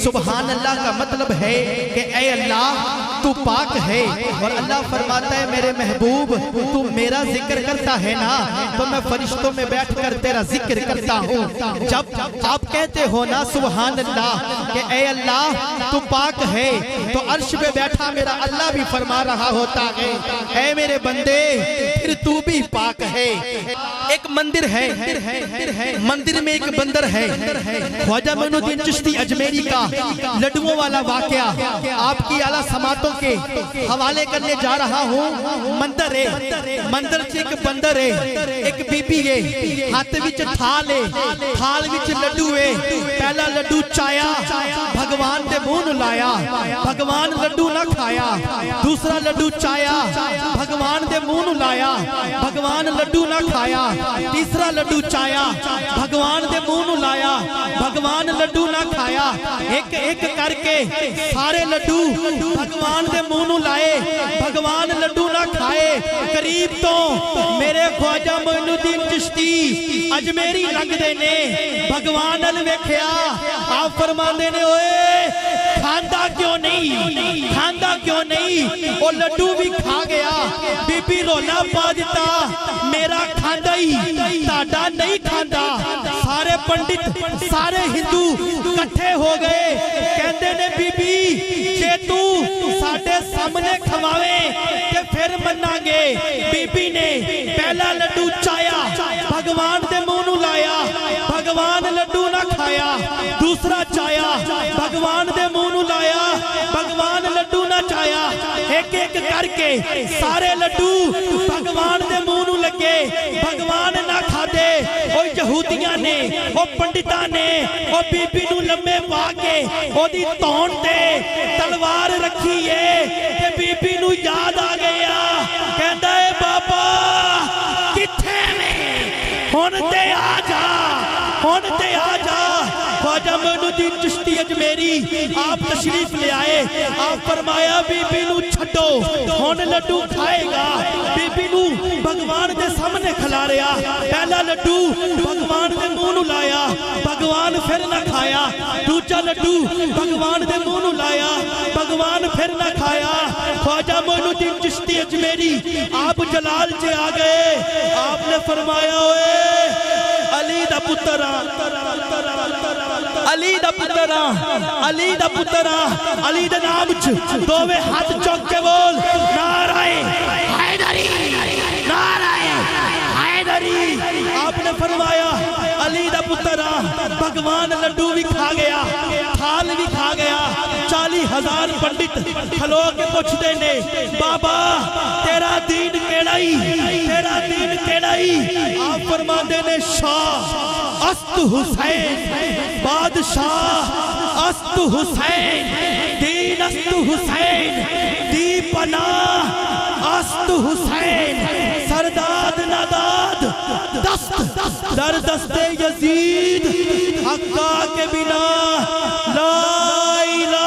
سبحان اللہ کا مطلب ہے کہ اے اللہ تو پاک ہے، اور اللہ فرماتا ہے میرے محبوب تو میرا ذکر کرتا ہے نا تو میں فرشتوں میں بیٹھ کر تیرا ذکر کرتا ہوں۔ جب آپ کہتے ہو نا سبحان اللہ کہ اے اللہ تو پاک ہے تو عرش پہ بیٹھا میرا اللہ بھی فرما رہا ہوتا ہے اے میرے بندے پھر تو بھی پاک ہے۔ ایک مندر ہے، مندر میں ایک بندر ہے، خواجہ معین الدین چشتی اجمیری کا لڈووں والا واقعہ آپ کی اعلیٰ سماعتوں کے حوالے کرنے جا رہا ہوں۔ مندر ہے، مندر سے ایک بندر ہے، ایک بی بی ہے، ہاتھ وچ تھال ہے، تھال وچ لڈو ہے، پہلا لڈو چایا بھگوان دے منہ نوں لایا، بھگوان لڈو نہ کھایا، دوسرا لڈو چایا بھگوان دے منہ نوں لایا، بھگوان لڈو نہ کھایا، تیسرا لڈو چایا بھگوان دے منہ نوں لایا، بھگوان لڈو نہ کھایا، ایک ایک کر کے سارے لڈو بھگوان دے منہ نوں لائے، بھگوان لڈو نہ کھائے۔ قریب تو میرے خواجہ معین الدین چشتی اجمیری لنگدے نے بھگوان نال ویکھیا، آپ فرماندے نے اوئے کھاندا کیوں نہیں، کھاندا کیوں نہیں، وہ لڈو بھی کھا گیا، بی بی رولا پا دیتا میرا کھاندا ہی تاڈا نہیں کھاندا۔ سارے پنڈت سارے ہندو کٹھے ہو گئے، کہندے نے بی بی جے تو ساڈے سامنے کھواوے کہ پھر مناں گے۔ بی بی نے پہلا لڈو چایا بھگوان دے منہ نوں لایا، بھگوان لڈو نہ کھایا، دوسرا چایا بھگوان دے منہ نوں لایا، بھگوان لڈو نہ چایا، ایک ایک کر کے سارے لڈو بھگوان دے منہ نوں لگے، بھگوان نہ کھا دے۔ وہ یہودیاں نے، وہ پنڈتاں نے، وہ بی بی نوں لمے پا کے وہ دی تون تے تلوار رکھی ہے کہ بی بی نوں یاد آ گیا، کہندا اے بابا کتھے میں ہن تے آ جا، ہن تے آ جا۔ خواجہ معین الدین چشتی اجمیری آپ تشریف لے آئے، آپ فرمایا بی بی نوں چھڈو ہن لڈو کھائے گا۔ بی بی نوں بھگوان دے سامنے کھلا رہا، پہلا لڈو بھگوان دے منہ نوں لایا، بھگوان پھر نہ کھایا، دوجا لڈو بھگوان دے منہ نوں لایا، بھگوان پھر نہ کھایا۔ خواجہ معین الدین چشتی اجمیری آپ جلال چے آ گئے، آپ نے فرمایا اوئے علی دا پترا، علی دا پترا، علی دا پترا، علی دا نام دووے ہاتھ چوک کے بول نعرہ حیدری، نعرہ حیدری۔ آپ نے فرمایا علی دا پترا، بھگوان لڈو بھی کھا گیا، تھال بھی کھا گیا، 40,000 پنڈت کھلو کے پوچھتے نے بابا تیرا دین کیڑائی، تیرا دین کیڑائی؟ آپ فرماندے نے شاہ است حسین، بادشاہ است حسین، دین است حسین، دی پناہ است حسین، سرداد ناداد دست در دست یزید، حقا کے بنا لا الہ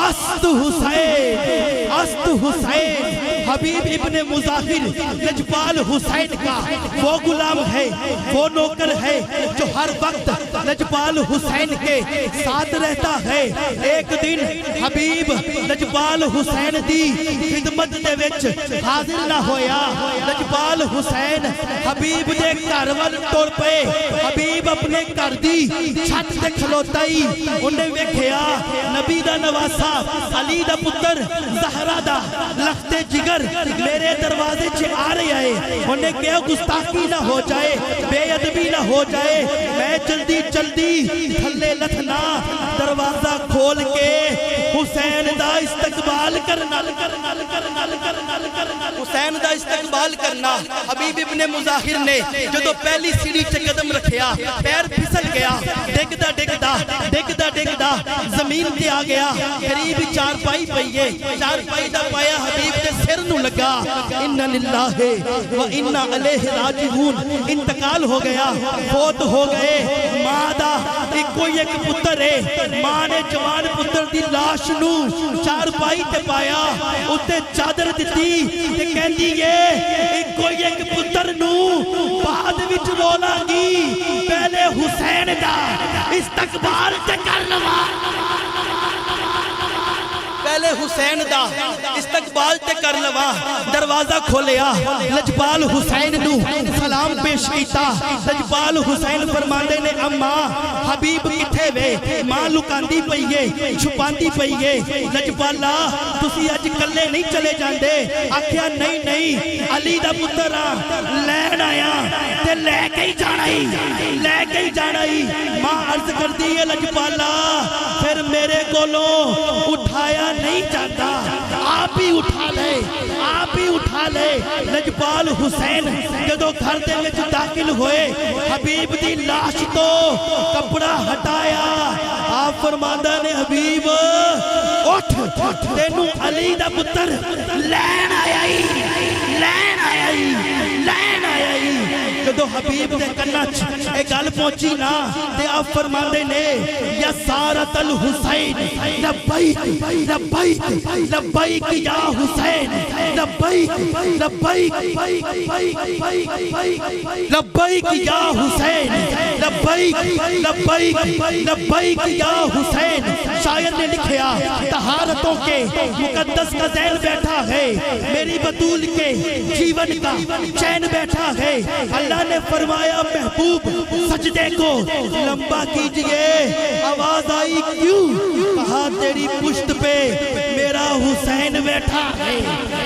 است حسین، است حسین۔ حبیب ابن مظاہر لجپال حسین کا وہ غلام ہے، وہ نوکر ہے جو ہر وقت لجپال حسین کے ساتھ رہتا ہے۔ ایک دن حبیب لجپال حسین دی خدمت دے وچ حاضر نہ ہویا، لجپال حسین حبیب دے گھر ول ٹر پئے، حبیب اپنے گھر دی چھت تے کھلوتا ہی انہیں ویکھیا نبی دا نواسا علی دا پتر زہرا دا لخت جگر میرے دروازے چھ آ رہے آئے، انہیں کہا گستاخی نہ ہو جائے، بے ادبی نہ ہو جائے، میں جلدی جلدی تھلے لتھنا دروازہ کھول کے حسین دا استقبال کرنا، حسین دا استقبال کرنا۔ حبیب ابن مظاہر نے جدو پہلی سیڑھی چے قدم رکھیا پیر پھسل گیا، ڈگدا ڈگدا ڈگدا ڈگدا زمین تے آ گیا، قریب چارپائی پئیے، چارپائی دا پایا حبیب دے سر نو لگا، اِنَّ لِلَّهِ وَإِنَّ عَلَيْهِ رَاجِعُونَ، انتقال ہو گیا، فوت ہو گئے۔ ماں دا کوئی ایک پتر ہے، ماں نے جوان پتر دی لاش نو چارپائی تے پایا، اتے چادر دیتی تے کہندی ہے کوئی ایک پتر نو بعد وچ بولاں گی، پہلے حسین دا استقبال تے کر لواں۔ پہلے حسین دا استقبال تے کر لوا دروازہ کھولیا لجپال حسین نو سلام پیش کیتا لجپال حسین فرماندے نے اما حبیب کتھے وے ماں لکاندی پئیے چھپاندی پئیے لجپالا تسی اج کلے نہیں چلے جاندے آکھیا نہیں علی دا پتر لین آیا تے لے کے ہی جانا ہی ماں عرض کر دی ہے لجپالا پھر میرے کولوں اٹھایا نہیں جاتا آپ ہی اٹھا لے لجپال حسین جدو گھر دے وچ داخل ہوئے حبیب دی لاش تو کپڑا ہٹایا آپ فرماندہ نے حبیب اٹھ تینوں علی دا پتر لین آیا ہی جدو حبیب دے کنچ ایک گل پہنچی نا تے آپ فرماندے نے یا سارت الحسین لبیک یا حسین لبیک یا حسین لبیک یا حسین شاعر نے لکھیا طہارتوں کے مقدس کا ذیل بیٹھا ہے میری بطول کے جیون کا چین بیٹھا ہے اللہ نے فرمایا محبوب سجدے کو لمبا کیجئے آواز آئی کیوں کہا تیری پشت پہ میرا حسین بیٹھا ہے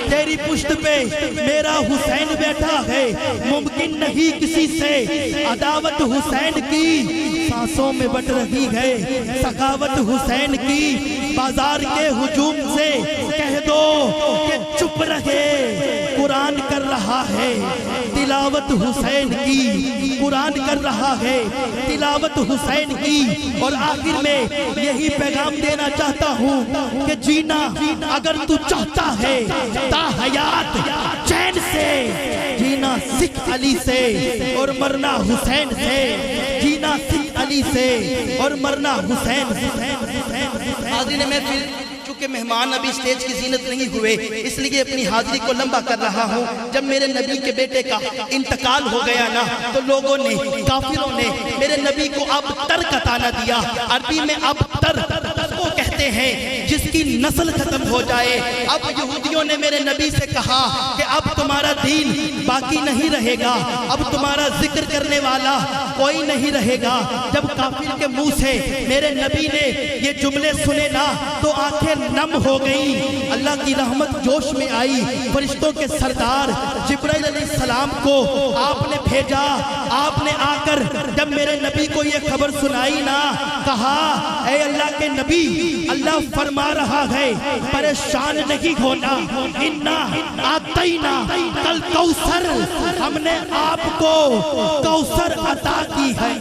تیری پشت پہ میرا حسین بیٹھا ہے ممکن نہیں کسی سے عداوت حسین کی سانسوں میں بٹ رہی ہے سخاوت حسین کی بازار کے ہجوم سے کہہ دو کہ چپ رہے قرآن کر رہا ہے تلاوت حسین کی قرآن کر رہا ہے تلاوت حسین کی اور آخر میں یہی پیغام دینا چاہتا ہوں کہ جینا اگر تو چاہتا ہے تا حیات چین سے جینا سکھ علی سے اور مرنا حسین سے جینا سکھ علی سے اور مرنا حسین سے حاضرین محفل چونکہ مہمان ابھی سٹیج کی زینت نہیں ہوئے اس لیے اپنی حاضری کو لمبا کر رہا ہوں جب میرے نبی کے بیٹے کا انتقال ہو گیا نا تو لوگوں نے کافروں نے میرے نبی کو اب تر عطا نہ دیا عربی میں اب تر کو کہتے ہیں جس کی نسل ختم ہو جائے اب یہودیوں نے میرے نبی سے کہا کہ اب تمہارا دین باقی نہیں رہے گا اب تمہارا ذکر کرنے والا کوئی نہیں رہے گا جب کافر کے منہ سے میرے نبی نے یہ جملے سنے نا تو آنکھیں نم ہو گئی اللہ کی رحمت جوش میں آئی فرشتوں کے سردار جبرائیل علیہ السلام کو آپ نے بھیجا آپ نے آ کر جب میرے نبی کو یہ خبر سنائی نا کہا اے اللہ کے نبی اللہ فرما رہا ہے پریشان نہیں ہونا انا آتینا کل کوثر ہم نے آپ کو کوثر عطا کی ہے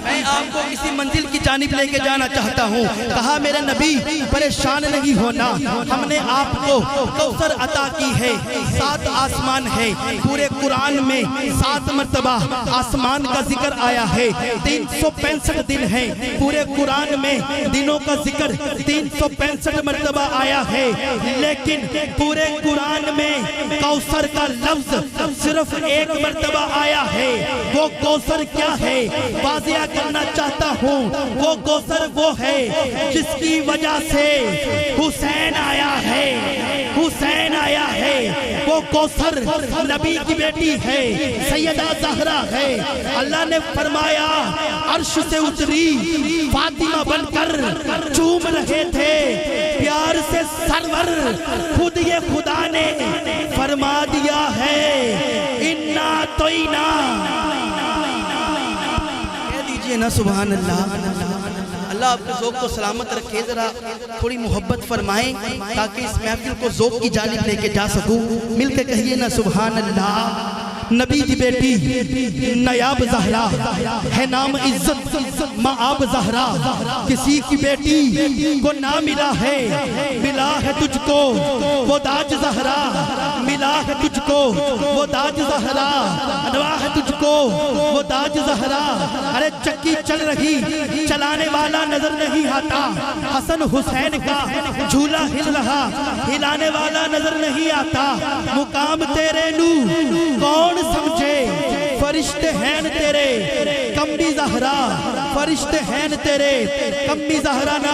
میں آپ کو کسی منزل کی جانب لے کے جانا چاہتا ہوں کہا میرے نبی پریشان نہیں ہونا ہم نے آپ کو کوثر عطا کی ہے 7 آسمان ہے پورے قرآن میں 7 مرتبہ آسمان کا ذکر آیا ہے 365 دن ہیں پورے قرآن میں دنوں کا ذکر 365 مرتبہ آیا ہے لیکن پورے قرآن میں کوثر کا لفظ صرف 1 مرتبہ آیا ہے وہ کوثر کیا ہے واضح کرنا چاہتا ہوں وہ کوثر وہ ہے جس کی وجہ سے حسین آیا ہے وہ کوثر نبی کی بیٹی ہے سیدہ زہرا ہے اللہ نے فرمایا عرش سے اتری فاطمہ بن کر چوم رہے تھے پیار سے سرور خود یہ خدا نے فرما دیا ہے انا توینا کہہ دیجئے نا سبحان اللہ اللہ آپ کے ذوق کو سلامت رکھے ذرا تھوڑی محبت فرمائیں تاکہ اس محفل کو ذوق کی جانب لے کے جا سکوں مل کے کہیے نا سبحان اللہ نبی کی بیٹی نیاب زہرا ہے نام عزت معاب زہرا کسی کی بیٹی کو نہ ملا ہے ملا ہے تجھ کو وہ داج زہرا ملا ہے تجھ کو وہ داج زہرا انواع ہے تجھ کو وہ داج زہرا ارے چکی چل رہی چلانے والا نظر نہیں آتا حسن حسین کا جھولا ہل رہا ہلانے والا نظر نہیں آتا مقام تیرے نو کون سمجھے فرشتے ہیں تیرے کمی زہرا فرشتے ہیں تیرے کمی زہرا نہ